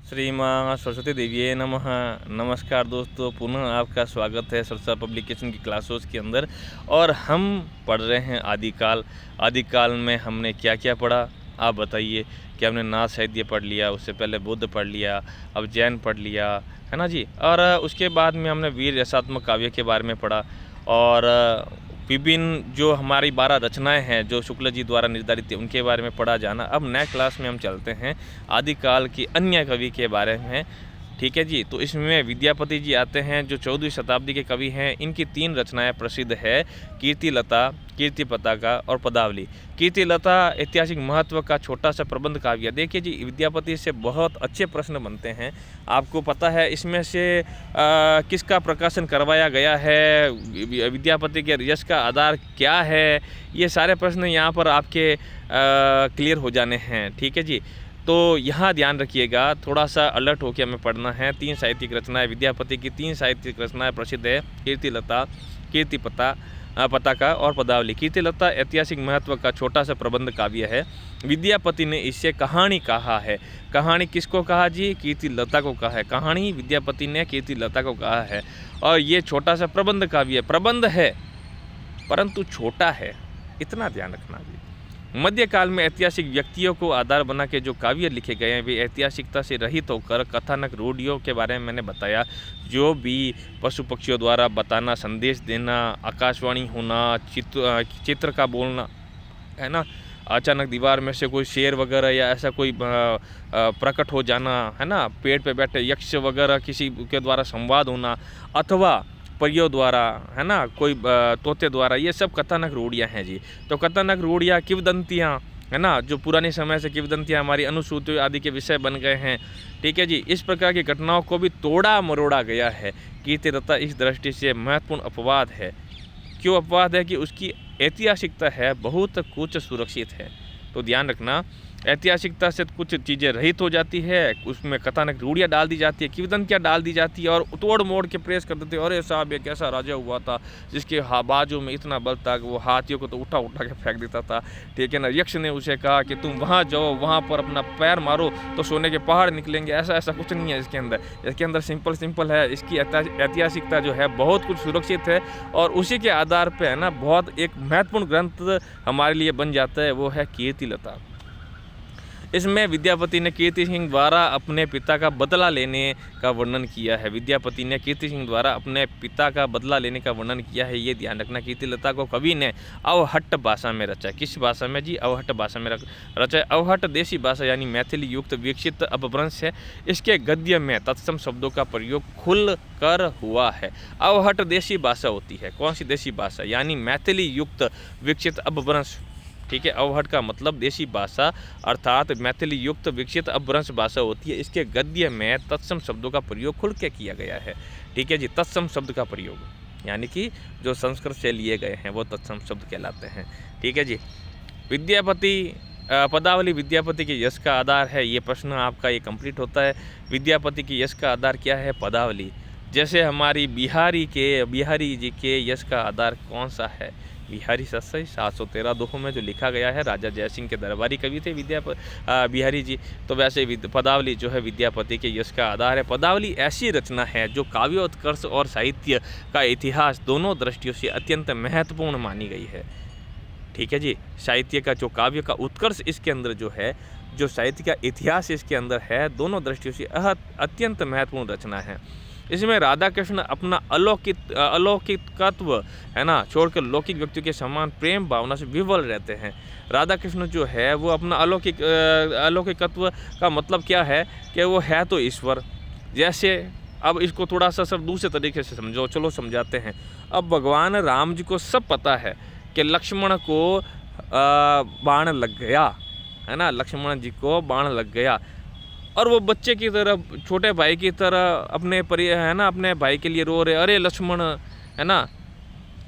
श्री माँ सरस्वती देवी नमः। नमस्कार दोस्तों, पुनः आपका स्वागत है सरसा पब्लिकेशन की क्लासों के अंदर। और हम पढ़ रहे हैं आदिकाल। आदिकाल में हमने क्या क्या पढ़ा आप बताइए। कि हमने नाथ साहित्य पढ़ लिया, उससे पहले बुद्ध पढ़ लिया, अब जैन पढ़ लिया, है ना जी। और उसके बाद में हमने वीर रसात्मक काव्य के बारे में पढ़ा। और विभिन्न जो हमारी 12 रचनाएं हैं जो शुक्ल जी द्वारा निर्धारित थी उनके बारे में पढ़ा जाना। अब नए क्लास में हम चलते हैं आदिकाल की अन्य कवि के बारे में। ठीक है जी। तो इसमें विद्यापति जी आते हैं जो 14वीं शताब्दी के कवि हैं। इनकी 3 रचनाएं प्रसिद्ध है, कीर्तिलता, कीर्ति पताका और पदावली। कीर्तिलता ऐतिहासिक महत्व का छोटा सा प्रबंध काव्य। देखिए जी, विद्यापति से बहुत अच्छे प्रश्न बनते हैं। आपको पता है इसमें से किसका प्रकाशन करवाया गया है, विद्यापति के यश का आधार क्या है, ये सारे प्रश्न यहाँ पर आपके क्लियर हो जाने हैं। ठीक है जी। तो यहाँ ध्यान रखिएगा, थोड़ा सा अलर्ट होकर हमें पढ़ना है। 3 साहित्यिक रचनाएं, विद्यापति की 3 साहित्यिक रचनाएं प्रसिद्ध है, कीर्तिलता, कीर्ति पताका और पदावली। कीर्तिलता ऐतिहासिक महत्व का छोटा सा प्रबंध काव्य है। विद्यापति ने इससे कहानी कहा है। कहानी किसको कहा जी? कीर्तिलता को कहा है। कहानी विद्यापति ने कीर्तिलता को कहा है। और ये छोटा सा प्रबंध काव्य, प्रबंध है परंतु छोटा है, इतना ध्यान रखना जी। मध्यकाल में ऐतिहासिक व्यक्तियों को आधार बना के जो काव्य लिखे गए हैं वे ऐतिहासिकता से रहित होकर कथानक रूढ़ियों के बारे में मैंने बताया। जो भी पशु पक्षियों द्वारा बताना, संदेश देना, आकाशवाणी होना, चित्र का बोलना, है ना, अचानक दीवार में से कोई शेर वगैरह या ऐसा कोई प्रकट हो जाना, है ना, पेड़ पे बैठे यक्ष वगैरह किसी के द्वारा संवाद होना, अथवा परियों द्वारा, है ना, कोई तोते द्वारा, ये सब कथानक रूढ़ियाँ हैं जी। तो कथानक रूढ़ियाँ, किंवदंतियाँ, है ना, जो पुराने समय से किंवदंतियाँ हमारी अनुश्रुति आदि के विषय बन गए हैं। ठीक है जी। इस प्रकार की घटनाओं को भी तोड़ा मरोड़ा गया है। कीर्तिलता इस दृष्टि से महत्वपूर्ण अपवाद है। क्यों अपवाद है? कि उसकी ऐतिहासिकता है बहुत कुछ सुरक्षित है। तो ध्यान रखना, ऐतिहासिकता से कुछ चीज़ें रहित हो जाती है, उसमें कथानक रूढ़ियाँ डाल दी जाती है, किंवदंतियाँ डाल दी जाती है और तोड़ मोड़ के प्रेस कर देते हैं। अरे साहब, ये कैसा राजा हुआ था जिसके बाजू में इतना बल था कि वो हाथियों को तो उठा उठा के फेंक देता था। ठीक है ना। यक्ष ने उसे कहा कि तुम वहाँ जाओ, वहाँ पर अपना पैर मारो तो सोने के पहाड़ निकलेंगे। ऐसा ऐसा कुछ नहीं है इसके अंदर। इसके अंदर सिंपल है। इसकी ऐतिहासिकता जो है बहुत कुछ सुरक्षित है और उसी के आधार पर, है ना, बहुत एक महत्वपूर्ण ग्रंथ हमारे लिए बन जाता है, वो है कीर्तिलता। इसमें विद्यापति ने कीर्ति सिंह द्वारा अपने पिता का बदला लेने का वर्णन किया है। विद्यापति ने कीर्ति सिंह द्वारा अपने पिता का बदला लेने का वर्णन किया है, ये ध्यान रखना। कीर्तिलता को कवि ने अवहट्ट भाषा में रचा। किस भाषा में जी? अवहट्ट भाषा में रचा। अवहट्ट देसी भाषा यानी मैथिली युक्त विकसित अपभ्रंश है। इसके गद्य में तत्सम शब्दों का प्रयोग खुल कर हुआ है। अवहट्ट देसी भाषा होती है। कौन सी देसी भाषा? यानी मैथिली युक्त विकसित अपभ्रंश। ठीक है। अवहट्ट का मतलब देसी भाषा अर्थात मैथिली युक्त विकसित अपभ्रंश भाषा होती है। इसके गद्य में तत्सम शब्दों का प्रयोग खुल के किया गया है। ठीक है जी। तत्सम शब्द का प्रयोग यानी कि जो संस्कृत से लिए गए हैं वो तत्सम शब्द कहलाते हैं। ठीक है जी। विद्यापति पदावली विद्यापति के यश का आधार है। ये प्रश्न आपका ये कंप्लीट होता है। विद्यापति के यश का आधार क्या है? पदावली। जैसे हमारी बिहारी जी के यश का आधार कौन सा है? बिहारी सत्सई 713 दोहों में जो लिखा गया है, राजा जयसिंह के दरबारी कवि थे बिहारी जी। तो वैसे पदावली जो है विद्यापति के यश का आधार है। पदावली ऐसी रचना है जो काव्योत्कर्ष और साहित्य का इतिहास दोनों दृष्टियों से अत्यंत महत्वपूर्ण मानी गई है। ठीक है जी। साहित्य का जो काव्य का उत्कर्ष इसके अंदर जो है, जो साहित्य का इतिहास इसके अंदर है, दोनों दृष्टियों से अत्यंत महत्वपूर्ण रचना है। इसमें राधा कृष्ण अपना अलौकिकत्व, है ना, छोड़कर लौकिक व्यक्तियों के समान प्रेम भावना से विवल रहते हैं। राधा कृष्ण जो है वो अपना अलौकिकत्व का मतलब क्या है? कि वो है तो ईश्वर। जैसे अब इसको थोड़ा सा सब दूसरे तरीके से समझो, चलो समझाते हैं। अब भगवान राम जी को सब पता है कि लक्ष्मण को बाण लग गया, है ना, लक्ष्मण जी को बाण लग गया और वो बच्चे की तरह, छोटे भाई की तरह अपने भाई के लिए रो रहे। अरे लक्ष्मण, है ना,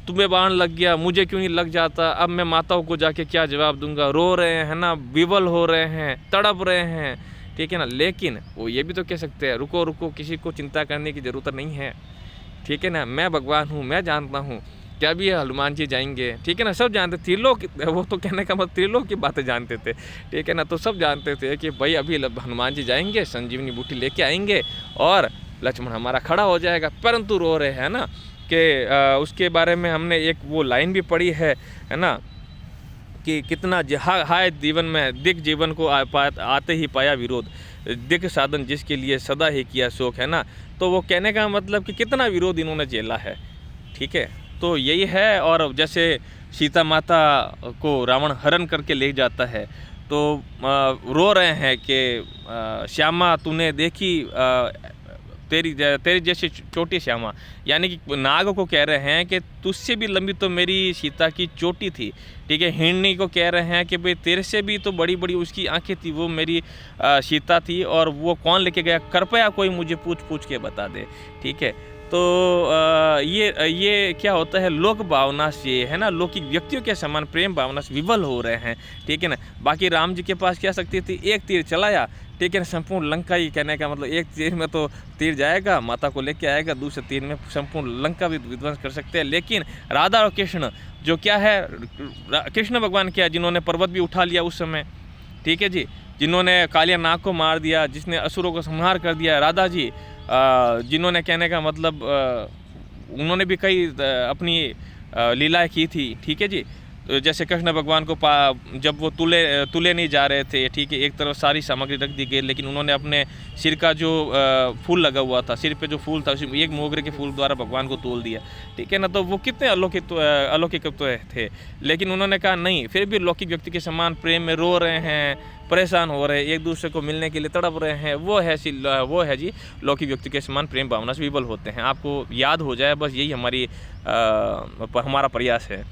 तुम्हें बाण लग गया, मुझे क्यों नहीं लग जाता? अब मैं माताओं को जाके क्या जवाब दूंगा? रो रहे हैं, है ना, विवल हो रहे हैं, तड़प रहे हैं। ठीक है ना। लेकिन वो ये भी तो कह सकते हैं, रुको, किसी को चिंता करने की ज़रूरत नहीं है। ठीक है ना। मैं भगवान हूँ, मैं जानता हूँ क्या भी हनुमान जी जाएंगे, ठीक है ना, सब जानते, त्रिलोक, वो तो कहने का मतलब त्रिलोक की बातें जानते थे, ठीक है ना, तो सब जानते थे कि भाई अभी हनुमान जी जाएंगे, संजीवनी बूटी लेके आएंगे और लक्ष्मण हमारा खड़ा हो जाएगा, परंतु रो रहे हैं ना कि उसके बारे में हमने एक वो लाइन भी पढ़ी है ना, कि कितना हाय जीवन में दिक जीवन को आते ही पाया विरोध, दिक साधन जिसके लिए सदा ही किया शोक, है ना। तो वो कहने का मतलब कि कितना विरोध इन्होंने झेला है, ठीक है, तो यही है। और जैसे सीता माता को रावण हरण करके ले जाता है तो रो रहे हैं कि श्यामा तूने देखी तेरी जैसी चोटी श्यामा, यानी कि नाग को कह रहे हैं कि तुझसे भी लंबी तो मेरी सीता की चोटी थी, ठीक है। हिरणी को कह रहे हैं कि भाई तेरे से भी तो बड़ी बड़ी उसकी आंखें थी, वो मेरी सीता थी, और वो कौन लेके गया, कृपया कोई मुझे पूछ पूछ के बता दे, ठीक है। तो ये क्या होता है, लोक भावना से, है ना, लौकिक व्यक्तियों के समान प्रेम भावना से विवल हो रहे हैं, ठीक है ना। बाकी राम जी के पास क्या शक्ति थी, एक तीर चलाया, ठीक है ना, संपूर्ण लंका ही, कहने का मतलब एक तीर में तो तीर जाएगा, माता को लेके आएगा, दूसरे तीर में संपूर्ण लंका भी विध्वंस कर सकते हैं। लेकिन राधा और कृष्ण जो क्या है, कृष्ण भगवान क्या है, जिन्होंने पर्वत भी उठा लिया उस समय, ठीक है जी, जिन्होंने कालिया नाग को मार दिया, जिसने असुरों को संहार कर दिया, राधा जी जिन्होंने, कहने का मतलब उन्होंने भी कई अपनी लीलाएं की थी, ठीक है जी। तो जैसे कृष्ण भगवान को जब वो तुले नहीं जा रहे थे, ठीक है, एक तरफ सारी सामग्री रख दी गई, लेकिन उन्होंने अपने सिर का जो फूल लगा हुआ था, सिर पे जो फूल था, उसी एक मोगरे के फूल द्वारा भगवान को तोल दिया, ठीक है ना। तो वो कितने अलौकिक थे, लेकिन उन्होंने कहा नहीं, फिर भी लौकिक व्यक्ति के समान प्रेम में रो रहे हैं, परेशान हो रहे हैं, एक दूसरे को मिलने के लिए तड़प रहे हैं, वो है जी लौकिक व्यक्ति के समान प्रेम भावना से विवल होते हैं। आपको याद हो जाए, बस यही हमारा प्रयास है।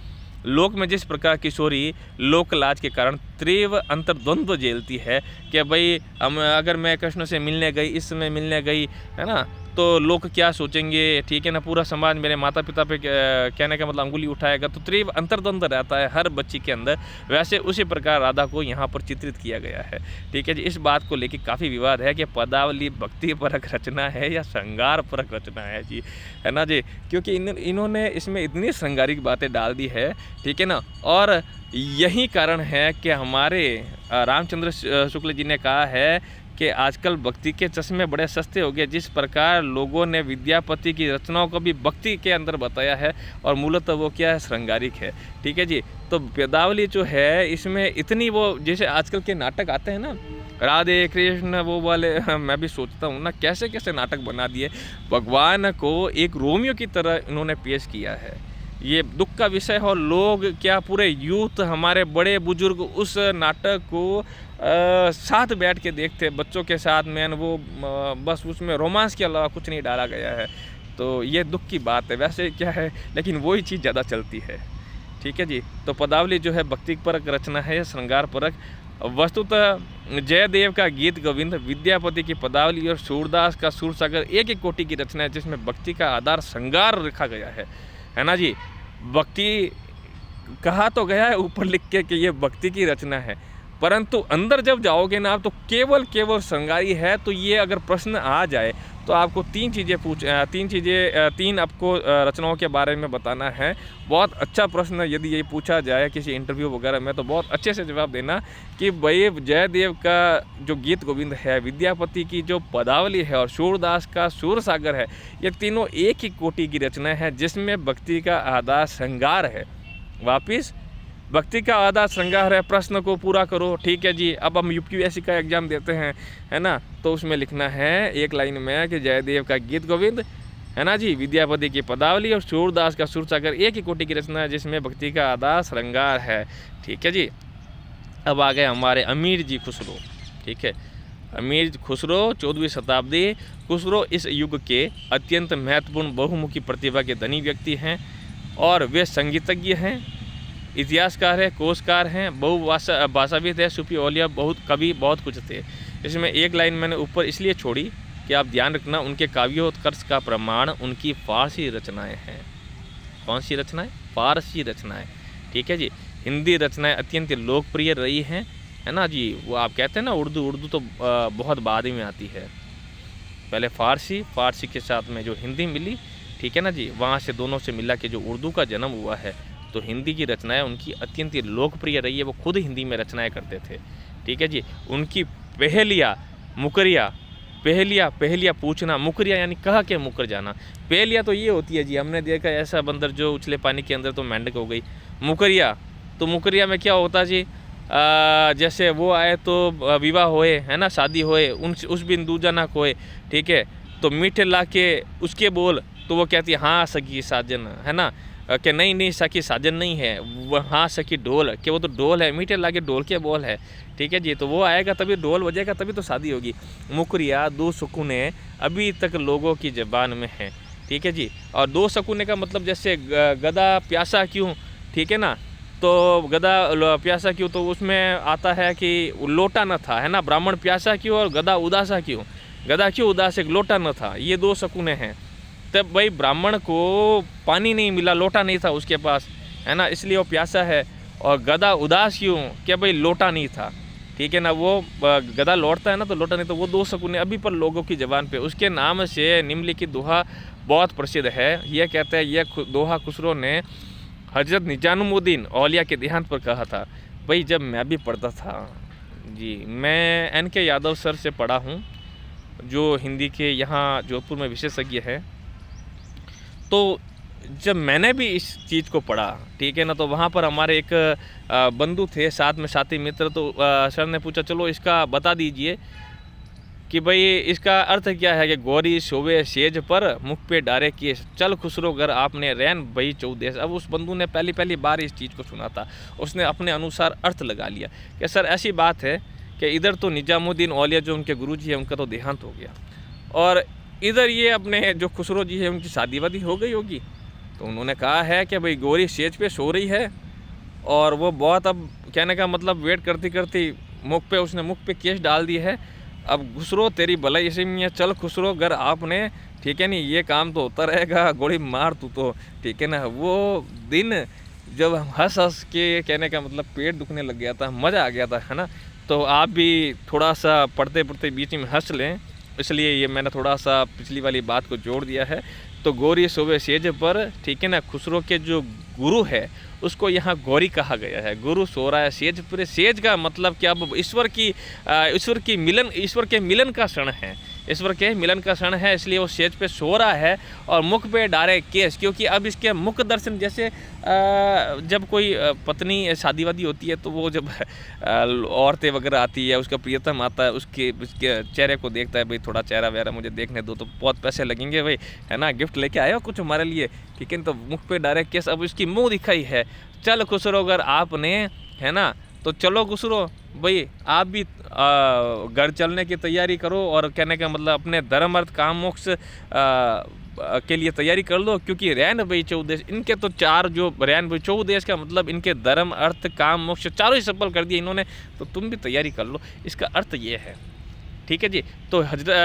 लोक में जिस प्रकार किशोरी लोक लाज के कारण तीव्र अंतर्द्वंद्व झेलती है कि भाई अगर मैं कृष्ण से मिलने गई, इस समय मिलने गई, है ना, तो लोग क्या सोचेंगे, ठीक है ना, पूरा समाज मेरे माता पिता पे कहने का मतलब अंगुली उठाएगा, तो तीव्र अंतर्द्वंद्व रहता है हर बच्ची के अंदर। वैसे उसी प्रकार राधा को यहाँ पर चित्रित किया गया है, ठीक है जी। इस बात को लेकर काफ़ी विवाद है कि पदावली भक्ति परक रचना है या श्रृंगार परक रचना है जी, है ना जी, क्योंकि इन्होंने इसमें इतनी श्रृंगारिक बातें डाल दी है, ठीक है ना। और यही कारण है कि हमारे रामचंद्र शुक्ल जी ने कहा है कि आजकल भक्ति के चश्मे बड़े सस्ते हो गए। जिस प्रकार लोगों ने विद्यापति की रचनाओं को भी भक्ति के अंदर बताया है, और मूलतः वो क्या है, श्रृंगारिक है, ठीक है जी। तो पदावली जो है इसमें इतनी, वो जैसे आजकल के नाटक आते हैं ना, राधे कृष्ण वो वाले, मैं भी सोचता हूँ ना, कैसे कैसे नाटक बना दिए, भगवान को एक रोमियो की तरह इन्होंने पेश किया है। ये दुख का विषय है, और लोग क्या, पूरे यूथ, हमारे बड़े बुजुर्ग उस नाटक को साथ बैठ के देखते, बच्चों के साथ में, वो बस उसमें रोमांस के अलावा कुछ नहीं डाला गया है। तो ये दुख की बात है। वैसे क्या है, लेकिन वही चीज़ ज़्यादा चलती है, ठीक है जी। तो पदावली जो है भक्ति परक रचना है, श्रृंगार परक। वस्तुतः जयदेव का गीत गोविंद, विद्यापति की पदावली और सूरदास का सूरसागर एक एक कोटि की रचना है, जिसमें भक्ति का आधार श्रृंगार रखा गया है ना जी। भक्ति कहा तो गया है ऊपर लिख के कि ये भक्ति की रचना है, परंतु अंदर जब जाओगे ना आप, तो केवल श्रृंगारी है। तो ये अगर प्रश्न आ जाए तो आपको तीन आपको रचनाओं के बारे में बताना है। बहुत अच्छा प्रश्न यदि ये पूछा जाए किसी इंटरव्यू वगैरह में, तो बहुत अच्छे से जवाब देना कि भाई जयदेव का जो गीत गोविंद है, विद्यापति की जो पदावली है, और सूरदास का सूरसागर है, ये तीनों एक ही कोटि की रचना है, जिसमें भक्ति का आधार श्रृंगार है। वापिस भक्ति का आधा श्रृंगार है, प्रश्न को पूरा करो, ठीक है जी। अब हम यूपीएससी का एग्जाम देते हैं, है ना, तो उसमें लिखना है एक लाइन में कि जयदेव का गीत गोविंद, है ना जी, विद्यापति की पदावली और सूरदास का सूरसागर एक ही कोटि की रचना है, जिसमें भक्ति का आधा श्रृंगार है, ठीक है जी। अब आ गए हमारे अमीर जी खुसरो, ठीक है। अमीर खुसरो 14वीं शताब्दी। खुसरो इस युग के अत्यंत महत्वपूर्ण बहुमुखी प्रतिभा के धनी व्यक्ति हैं, और वे संगीतज्ञ हैं, इतिहासकार है, कोशकार हैं, भाषाविद है, सूफी औलिया, बहुत कवि, बहुत कुछ थे। इसमें एक लाइन मैंने ऊपर इसलिए छोड़ी कि आप ध्यान रखना, उनके काव्योत्कर्ष का प्रमाण उनकी फारसी रचनाएं हैं। कौन सी रचनाएं? फारसी रचनाएं, ठीक है जी। हिंदी रचनाएं अत्यंत लोकप्रिय रही हैं, है ना जी। वो आप कहते हैं ना उर्दू तो बहुत बाद में आती है, पहले फारसी के साथ में जो हिंदी मिली, ठीक है ना जी। वहाँ से दोनों से मिला के जो उर्दू का जन्म हुआ है, तो हिंदी की रचनाएं उनकी अत्यंत ही लोकप्रिय रही है। वो खुद हिंदी में रचनाएं करते थे, ठीक है जी। उनकी पहेलियाँ, मुकरिया, पहेलियाँ पहेलियाँ पूछना, मुकरिया यानी कह के मुकर जाना। पहेलियाँ तो ये होती है जी, हमने देखा ऐसा बंदर जो उछले पानी के अंदर तो मेंढक हो गई। मुकरिया, तो मुकरिया में क्या होता जी, जैसे वो आए तो विवाह होए, है ना, शादी होए, उस बिन दूजा ना कोए, ठीक है। तो मीठे ला के उसके बोल, तो वो कहती है हाँ सखी साजन, है ना, कि नहीं नहीं सखी साजन नहीं है वो, हाँ सखी ढोल, कि वो तो ढोल है, मीठे ला के ढोल के बोल है, ठीक है जी। तो वो आएगा तभी ढोल बजेगा, तभी तो शादी होगी। मुकरिया दो सुकूने अभी तक लोगों की ज़बान में है, ठीक है जी। और दो सुकूने का मतलब जैसे गधा प्यासा क्यों, ठीक है ना, तो गधा प्यासा क्यों, तो उसमें आता है कि लोटा न था, है ना। ब्राह्मण प्यासा क्यों और गधा उदासा क्यों, गधा क्यों उदास, एक लोटा न था, ये दो शकुने हैं। तब भाई ब्राह्मण को पानी नहीं मिला, लोटा नहीं था उसके पास, है ना, इसलिए वो प्यासा है। और गधा उदास क्यों, क्या भाई लोटा नहीं था, ठीक है ना। वो गधा लौटता है ना, तो लोटा नहीं, तो वो दो शकुने अभी पर लोगों की ज़बान पे। उसके नाम से निम्नलिखित दोहा बहुत प्रसिद्ध है। यह कहते हैं, यह दोहा खुसरो ने हजरत निजामुद्दीन औलिया के देहांत पर कहा था। भाई जब मैं भी पढ़ता था जी, मैं NK यादव सर से पढ़ा हूँ, जो हिंदी के यहाँ जोधपुर में विशेषज्ञ है। तो जब मैंने भी इस चीज़ को पढ़ा, ठीक है ना, तो वहाँ पर हमारे एक बंधु थे, साथ में साथी मित्र, तो सर ने पूछा चलो इसका बता दीजिए कि भाई इसका अर्थ क्या है कि गौरी शोभे सेज पर, मुख पे डारे केस, चल खुसरो घर आपने रैन भई चौदेश। अब उस बंधु ने पहली बार इस चीज़ को सुना था, उसने अपने अनुसार अर्थ लगा लिया कि सर ऐसी बात है कि इधर तो निजामुद्दीन औलिया जो उनके गुरुजी है उनका तो देहांत हो गया, और इधर ये अपने जो खुसरो जी है उनकी शादी वादी हो गई होगी। तो उन्होंने कहा है कि भाई गौरी सेज पे सो रही है, और वो बहुत, अब कहने का मतलब वेट करती करती उसने मुख पे केस डाल दी है। अब खुसरो तेरी भलाई इसी में, चल खुसरो घर आपने, ठीक है नहीं, ये काम तो होता रहेगा, गोली मार तू तो, ठीक है ना। वो दिन जब हंस हंस के, कहने का मतलब पेट दुखने लग गया था, मज़ा आ गया था, है ना। तो आप भी थोड़ा सा पढ़ते पढ़ते बीच में हंस लें, इसलिए ये मैंने थोड़ा सा पिछली वाली बात को जोड़ दिया है। तो गौरी शोभे सेज पर, ठीक है ना, खुसरो के जो गुरु है उसको यहाँ गौरी कहा गया है। गुरु सो रहा है सेज पर, सेज का मतलब क्या, अब ईश्वर के मिलन का क्षण है, ईश्वर के मिलन का क्षण है, इसलिए वो सेज पे सो रहा है और मुख पे डारे केस, क्योंकि अब इसके मुख दर्शन, जैसे जब कोई पत्नी शादी वादी होती है तो वो जब औरतें वगैरह आती है, उसका प्रियतम आता है, उसके चेहरे को देखता है, भाई थोड़ा चेहरा वेहरा मुझे देखने दो, तो बहुत पैसे लगेंगे भाई, है ना, गिफ्ट लेके आए हो कुछ हमारे लिए, ठीक है। तो मुख पे डारे केस, अब इसकी मुँह दिखाई है, चल खुसरो अगर आपने, है ना, तो चलो खुसरो भाई आप भी घर चलने की तैयारी करो, और कहने का मतलब अपने धर्म अर्थ काम मोक्ष के लिए तैयारी कर लो, क्योंकि रैन भाई चौदेश, इनके तो चार, जो रैन भाई चौदेश का मतलब इनके धर्म अर्थ काम मोक्ष चारों ही सफल कर दिए इन्होंने, तो तुम भी तैयारी कर लो, इसका अर्थ ये है, ठीक है जी। तो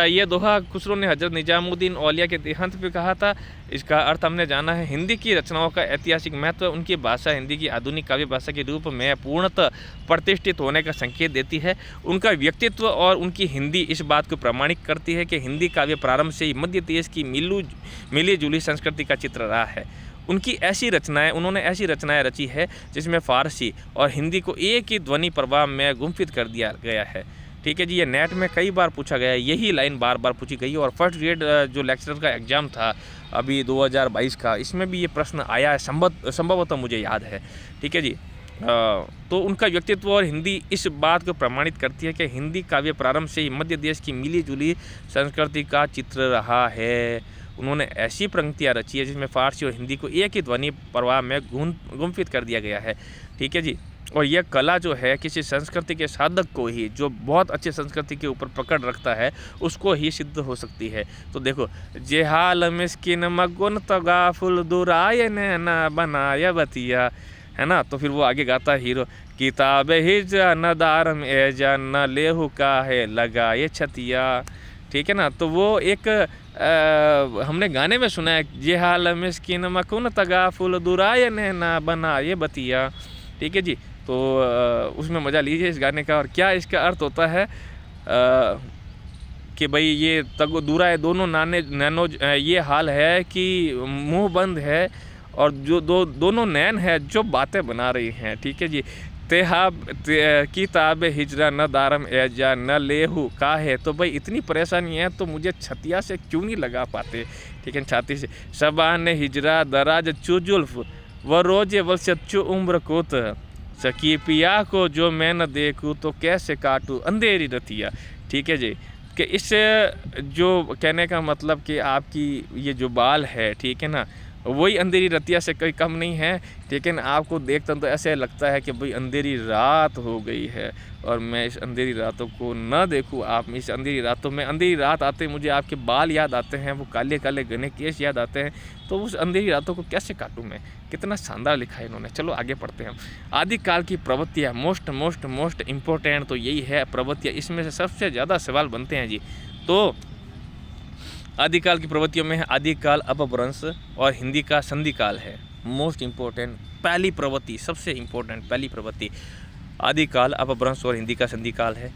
ये दोहा खुसरो ने हजरत निजामुद्दीन औलिया के देहांत पे कहा था। इसका अर्थ हमने जाना है। हिंदी की रचनाओं का ऐतिहासिक महत्व उनकी भाषा हिंदी की आधुनिक काव्य भाषा के रूप में पूर्णतः प्रतिष्ठित होने का संकेत देती है। उनका व्यक्तित्व और उनकी हिंदी इस बात को प्रमाणित करती है कि हिंदी काव्य प्रारंभ से ही मध्य देश की मिली जुली संस्कृति का चित्र रहा है। उन्होंने ऐसी रचनाएं रची है जिसमें फारसी और हिंदी को एक ही ध्वनि प्रभाव में गुम्फित कर दिया गया है, ठीक है जी। ये नेट में कई बार पूछा गया है, यही लाइन बार बार पूछी गई है, और फर्स्ट ग्रेड जो लेक्चरर का एग्ज़ाम था अभी 2022 का, इसमें भी ये प्रश्न आया है, संभवतः मुझे याद है, ठीक है जी। तो उनका व्यक्तित्व और हिंदी इस बात को प्रमाणित करती है कि हिंदी काव्य प्रारंभ से ही मध्य देश की मिली जुली संस्कृति का चित्र रहा है। उन्होंने ऐसी पंक्तियाँ रची है जिसमें फारसी और हिंदी को एक ही ध्वनि प्रवाह में गुम्फित कर दिया गया है, ठीक है जी। और यह कला जो है किसी संस्कृति के साधक को ही, जो बहुत अच्छी संस्कृति के ऊपर पकड़ रखता है, उसको ही सिद्ध हो सकती है। तो देखो, जेहाल मिस्किन मगुन तगाफुल दुराय न बनाया बतिया, है ना। तो फिर वो आगे गाता है हीरो, किताब हिजा न दारम एजा न लेहू का है लगाए छतिया, ठीक है ना। तो वो एक हमने गाने में सुना है, जेहाल मिस्किन मगुन तगाफुल दुराय न बनाए बतिया, ठीक है जी। तो उसमें मज़ा लीजिए इस गाने का। और क्या इसका अर्थ होता है, कि भाई ये तगो दूरा है दोनों नाने नैनो ये हाल है कि मुंह बंद है और जो दोनों नैन है जो बातें बना रही हैं। ठीक है जी। किताब हिजरा न दारम एजा न लेहू का है। तो भाई इतनी परेशानी है तो मुझे छतिया से क्यों नहीं लगा पाते। ठीक है, छाती से शबान हिजरा दराज चुजुल्फ व रोजे वलसच्चु उम्र कोत सकी पिया को जो मैं न देखूँ तो कैसे काटूँ अंधेरी रतिया। ठीक है जी, कि इस जो कहने का मतलब कि आपकी ये जो बाल है, ठीक है ना, वही अंधेरी रतिया से कोई कम नहीं है। लेकिन आपको देखता तो ऐसे लगता है कि भाई अंधेरी रात हो गई है और मैं इस अंधेरी रातों को ना देखूं। आप इस अंधेरी रातों में, अंधेरी रात आते मुझे आपके बाल याद आते हैं, वो काले काले घने केश याद आते हैं। तो उस अंधेरी रातों को कैसे काटूं मैं। कितना शानदार लिखा है इन्होंने। चलो आगे पढ़ते हैं हम। आदिकाल की प्रवृत्तियाँ मोस्ट इम्पोर्टेंट तो यही है प्रवृत्तियाँ। इसमें से सबसे ज़्यादा सवाल बनते हैं जी। तो आदिकाल की प्रवृत्तियों में है आदिकाल अपभ्रंश और हिंदी का संधिकाल है। मोस्ट इम्पोर्टेंट पहली प्रवृत्ति, सबसे इम्पोर्टेंट पहली प्रवृत्ति आदिकाल अपभ्रंश और हिंदी का संधिकाल है।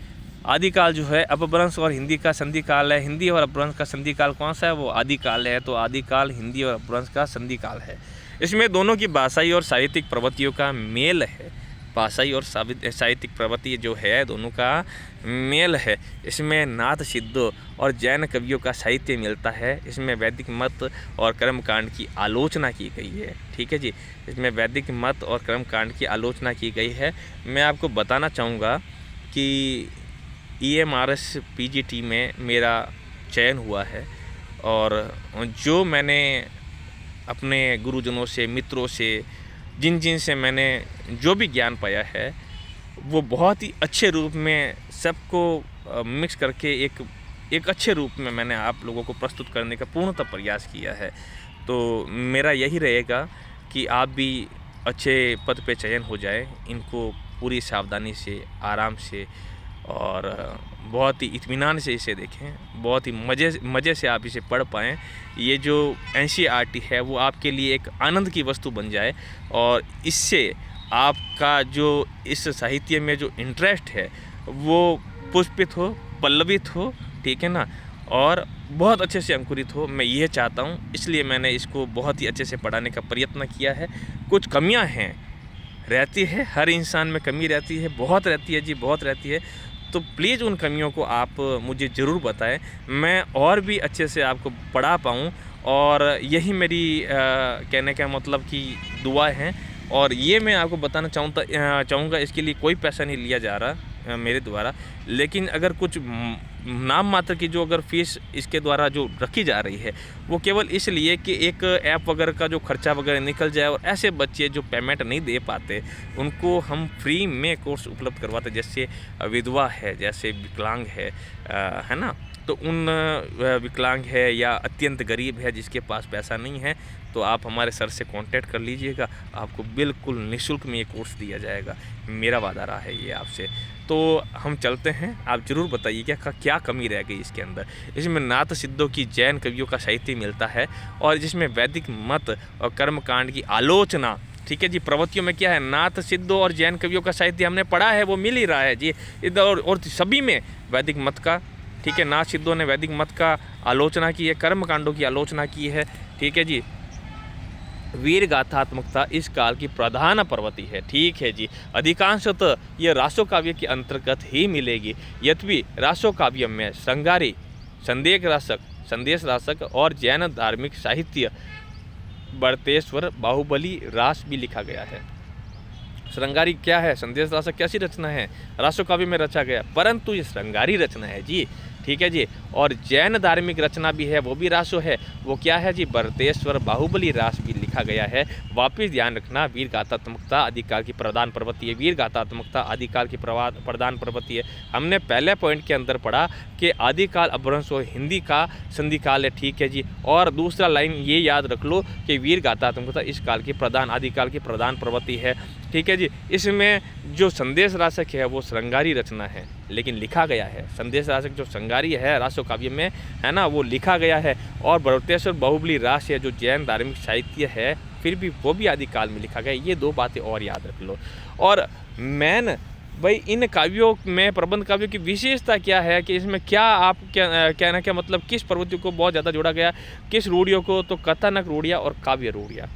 आदिकाल जो है अपभ्रंश और हिंदी का संधिकाल है। हिंदी और अपभ्रंश का संधिकाल कौन सा है, वो आदिकाल है। तो आदिकाल हिंदी और अपभ्रंश का संधिकाल है। इसमें दोनों की भाषाई और साहित्यिक प्रवृत्तियों का मेल है। भाषाई और साहित्यिक प्रवृत्ति जो है दोनों का मेल है। इसमें नाथ सिद्धों और जैन कवियों का साहित्य मिलता है। इसमें वैदिक मत और कर्मकांड की आलोचना की गई है। ठीक है जी, इसमें वैदिक मत और कर्मकांड की आलोचना की गई है। मैं आपको बताना चाहूँगा कि EMRS PGT में मेरा चयन हुआ है और जो मैंने अपने गुरुजनों से, मित्रों से, जिन से मैंने जो भी ज्ञान पाया है वो बहुत ही अच्छे रूप में सबको मिक्स करके एक अच्छे रूप में मैंने आप लोगों को प्रस्तुत करने का पूर्णतः प्रयास किया है। तो मेरा यही रहेगा कि आप भी अच्छे पद पे चयन हो जाए। इनको पूरी सावधानी से, आराम से और बहुत ही इत्मीनान से इसे देखें। बहुत ही मज़े से आप इसे पढ़ पाएँ। ये जो NCERT है वो आपके लिए एक आनंद की वस्तु बन जाए और इससे आपका जो इस साहित्य में जो इंटरेस्ट है वो पुष्पित हो, पल्लवित हो। ठीक है ना, और बहुत अच्छे से अंकुरित हो। मैं ये चाहता हूँ, इसलिए मैंने इसको बहुत ही अच्छे से पढ़ाने का प्रयत्न किया है। कुछ कमियाँ हैं, रहती है, हर इंसान में कमी रहती है, बहुत रहती है जी, बहुत रहती है। तो प्लीज़ उन कमियों को आप मुझे ज़रूर बताएं, मैं और भी अच्छे से आपको पढ़ा पाऊँ। और यही मेरी कहने का मतलब कि दुआ है। और ये मैं आपको बताना चाहूँगा, इसके लिए कोई पैसा नहीं लिया जा रहा मेरे द्वारा। लेकिन अगर कुछ नाम मात्र की जो अगर फ़ीस इसके द्वारा जो रखी जा रही है वो केवल इसलिए कि एक ऐप वगैरह का जो खर्चा वगैरह निकल जाए और ऐसे बच्चे जो पेमेंट नहीं दे पाते उनको हम फ्री में कोर्स उपलब्ध करवाते। जैसे विधवा है, जैसे विकलांग है ना, तो उन विकलांग है या अत्यंत गरीब है जिसके पास पैसा नहीं है, तो आप हमारे सर से कांटेक्ट कर लीजिएगा। आपको बिल्कुल निःशुल्क में ये कोर्स दिया जाएगा। मेरा वादा रहा है ये आपसे। तो हम चलते हैं, आप ज़रूर बताइए क्या कमी रह गई इसके अंदर। इसमें नाथ सिद्धों की जैन कवियों का साहित्य मिलता है और जिसमें वैदिक मत और कर्मकांड की आलोचना। ठीक है जी, प्रवृत्तियों में क्या है, नाथ सिद्धों और जैन कवियों का साहित्य हमने पढ़ा है, वो मिल ही रहा है जी इधर। और सभी में वैदिक मत का, ठीक है, नाथ सिद्धों ने वैदिक मत का आलोचना की है, कर्मकांडों की आलोचना की है। ठीक है जी, वीर गाथात्मकता इस काल की प्रधान प्रवृत्ति है। ठीक है जी, अधिकांशतः यह रासो काव्य के अंतर्गत ही मिलेगी। यद्यपि रासो काव्य में श्रृंगारी, संदेश रासक और जैन धार्मिक साहित्य बर्तेश्वर, बाहुबली, रास भी लिखा गया है। श्रृंगारी क्या है, संदेश रासक कैसी रचना है, रासो काव्य में रचा गया, परंतु ये श्रृंगारी रचना है जी। ठीक है जी, और जैन धार्मिक रचना भी है, वो भी रासो है। वो क्या है जी, बर्तेश्वर, बाहुबली, रास भी लिखा गया है। वापिस ध्यान रखना, वीर गाथात्मकता आदिकाल की प्रधान प्रवृत्ति है। वीर गाथात्मकता आदिकाल की प्रधान प्रवृत्ति है। हमने पहले पॉइंट के अंदर पढ़ा कि आदिकाल अपभ्रंश और हिंदी का संधिकाल है। ठीक है जी, और दूसरा लाइन ये याद रख लो कि वीर गाथात्मकता इस काल की आदिकाल की प्रधान प्रवृत्ति है। ठीक है जी, इसमें जो संदेश रासक है वो श्रृंगारी रचना है, लेकिन लिखा गया है। संदेश रासक जो श्रृंगारी है रासो काव्य में है ना, वो लिखा गया है। और बर्तेश्वर, बाहुबली, रास है जो जैन धार्मिक साहित्य है, फिर भी वो भी आदिकाल में लिखा गया। ये दो बातें और याद रख लो। और मेन भाई इन काव्यों में, प्रबंध काव्यों की विशेषता क्या है कि इसमें क्या आप कहना क्या मतलब किस प्रवृत्ति को बहुत ज़्यादा जोड़ा गया, किस रूढ़ियों को, तो कथानक रूढ़ियाँ और काव्य रूढ़ियाँ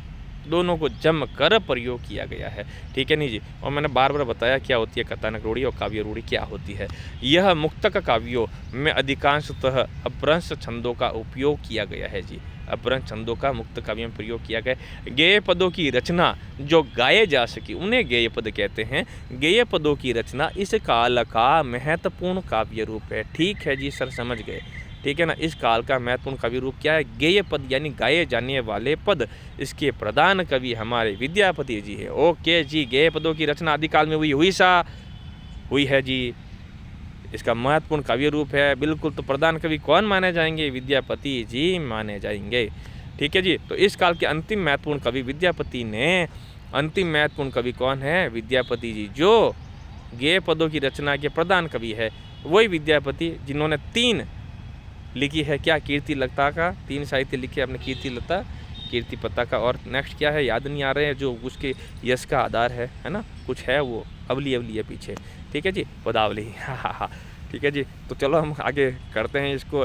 दोनों को जम कर प्रयोग किया गया है। ठीक है नहीं जी। और मैंने बार बार बताया क्या होती है कथानक रूढ़ी और काव्य रूढ़ी क्या होती है। यह मुक्तक काव्यों में अधिकांशतः अपभ्रंश छंदों का उपयोग किया गया है जी। अपभ्रंश छंदों का मुक्त काव्य में प्रयोग किया गया। गेय पदों की रचना जो गाए जा सके उन्हें गेय पद कहते हैं। गेय पदों की रचना इस काल का महत्वपूर्ण काव्य रूप है। ठीक है जी सर, समझ गए। ठीक है ना। इस काल का महत्वपूर्ण काव्य रूप क्या है? गेय पद यानी गाए जाने वाले पद। इसके प्रधान कवि हमारे विद्यापति जी है। ओके जी। गेय पदों की रचना आदिकाल में हुई है जी। इसका महत्वपूर्ण काव्य रूप है बिल्कुल। तो प्रधान कवि कौन माने जाएंगे? विद्यापति जी माने जाएंगे। ठीक है जी। तो इस काल के अंतिम महत्वपूर्ण कवि विद्यापति ने, अंतिम महत्वपूर्ण कवि कौन है? विद्यापति जी, जो गेय पदों की रचना के प्रधान कवि है। वही विद्यापति जिन्होंने 3 लिखी है। क्या? कीर्ति लता का 3 साहित्य लिखे अपने, कीर्ति लता, कीर्ति पता का, और नेक्स्ट क्या है याद नहीं आ रहे हैं, जो उसके यश का आधार है ना, कुछ है वो अवली है पीछे। ठीक है जी, पदावली। हाँ। ठीक है जी। तो चलो हम आगे करते हैं इसको।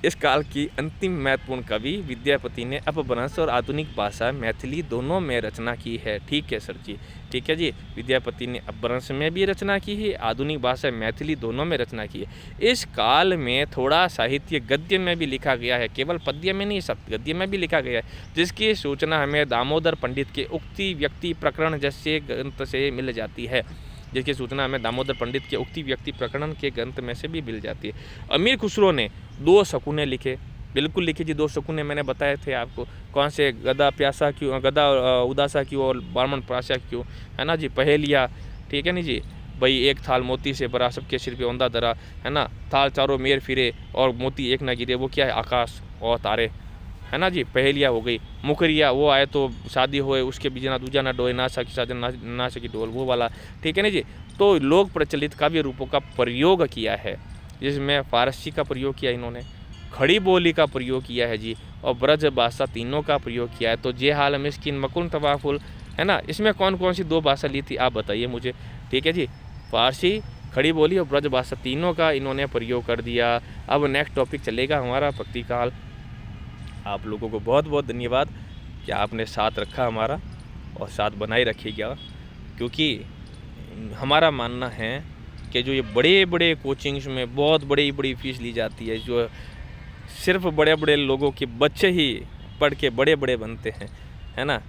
इस काल की अंतिम महत्वपूर्ण कवि विद्यापति ने अपभ्रंश और आधुनिक भाषा मैथिली दोनों में रचना की है। ठीक है सर जी। ठीक है जी। विद्यापति ने अपभ्रंश में भी रचना की है, आधुनिक भाषा मैथिली दोनों में रचना की है। इस काल में थोड़ा साहित्य गद्य में भी लिखा गया है, केवल पद्य में नहीं, सब गद्य में भी लिखा गया है, जिसकी सूचना हमें दामोदर पंडित के उक्ति व्यक्ति प्रकरण जैसे ग्रंथ से मिल जाती है। जिसकी सूचना हमें दामोदर पंडित के उक्ति व्यक्ति प्रकरण के ग्रंथ में से भी मिल जाती है। अमीर खुसरो ने 2 शकुने लिखे, बिल्कुल लिखे जी। 2 शकुने मैंने बताए थे आपको, कौन से? गदा प्यासा क्यों, गदा उदासा क्यों और ब्राह्मण प्यासा क्यों, है ना जी। पहेलिया। ठीक है नहीं जी। भाई एक थाल मोती से भरा, सबके सिर पे औंधा धरा, है ना। थाल चारों मेर फिरे और मोती एक ना गिरे, वो क्या है? आकाश और तारे, है ना जी। पहेलिया हो गई। मुखरिया, वो आए तो शादी होए उसके बिजना दूजा ना डोए, ना सकी साजन ना सकी ढोल, वो वाला। ठीक है ना जी। तो लोक प्रचलित काव्य रूपों का प्रयोग किया है, जिसमें फारसी का प्रयोग किया इन्होंने, खड़ी बोली का प्रयोग किया है जी, और ब्रज भाषा तीनों का प्रयोग किया है। तो जे हाल मिस्किन मकुन तवाफुल, है ना। इसमें कौन कौन सी 2 भाषा ली थी आप बताइए मुझे। ठीक है जी। फारसी, खड़ी बोली और ब्रज भाषा तीनों का इन्होंने प्रयोग कर दिया। अब नेक्स्ट टॉपिक चलेगा हमारा भक्ति काल। आप लोगों को बहुत बहुत धन्यवाद कि आपने साथ रखा हमारा, और साथ बनाए रखिएगा, क्योंकि हमारा मानना है कि जो ये बड़े बड़े कोचिंग्स में बहुत बड़ी बड़ी फीस ली जाती है, जो सिर्फ बड़े बड़े लोगों के बच्चे ही पढ़ के बड़े बड़े बनते हैं, है ना।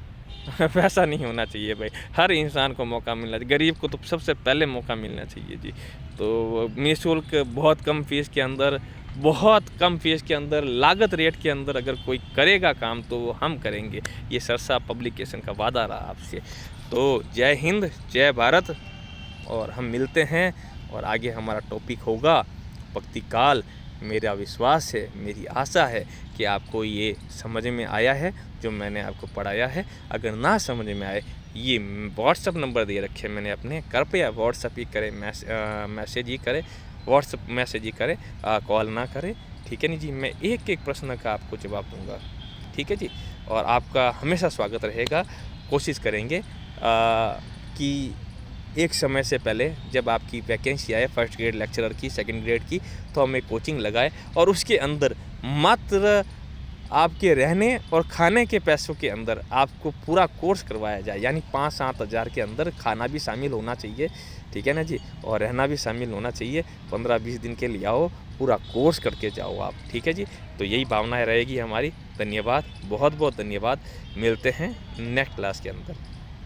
वैसा नहीं होना चाहिए भाई। हर इंसान को मौका मिलना चाहिए, गरीब को तो सबसे पहले मौका मिलना चाहिए जी। तो निःशुल्क बहुत कम फीस के अंदर, बहुत कम फीस के अंदर, लागत रेट के अंदर अगर कोई करेगा काम तो वो हम करेंगे। ये सरसा पब्लिकेशन का वादा रहा आपसे। तो जय हिंद, जय भारत, और हम मिलते हैं। और आगे हमारा टॉपिक होगा भक्ति काल। मेरा विश्वास है, मेरी आशा है कि आपको ये समझ में आया है जो मैंने आपको पढ़ाया है। अगर ना समझ में आए, ये व्हाट्सअप नंबर दे रखे मैंने अपने, कृपया व्हाट्सअप ही करें, मैसेज ही करें, व्हाट्सअप मैसेज ही करें, कॉल ना करें। ठीक है नहीं जी। मैं एक एक प्रश्न का आपको जवाब दूंगा। ठीक है जी। और आपका हमेशा स्वागत रहेगा। कोशिश करेंगे कि एक समय से पहले जब आपकी वैकेंसी आए फर्स्ट ग्रेड लेक्चरर की, सेकंड ग्रेड की, तो हम एक कोचिंग लगाए और उसके अंदर मात्र आपके रहने और खाने के पैसों के अंदर आपको पूरा कोर्स करवाया जाए। यानी 5-7 हज़ार के अंदर खाना भी शामिल होना चाहिए। ठीक है ना जी। और रहना भी शामिल होना चाहिए। 15-20 दिन के लिए आओ, पूरा कोर्स करके जाओ आप। ठीक है जी। तो यही भावनाएं रहेगी हमारी। धन्यवाद, बहुत बहुत धन्यवाद। मिलते हैं नेक्स्ट क्लास के अंदर।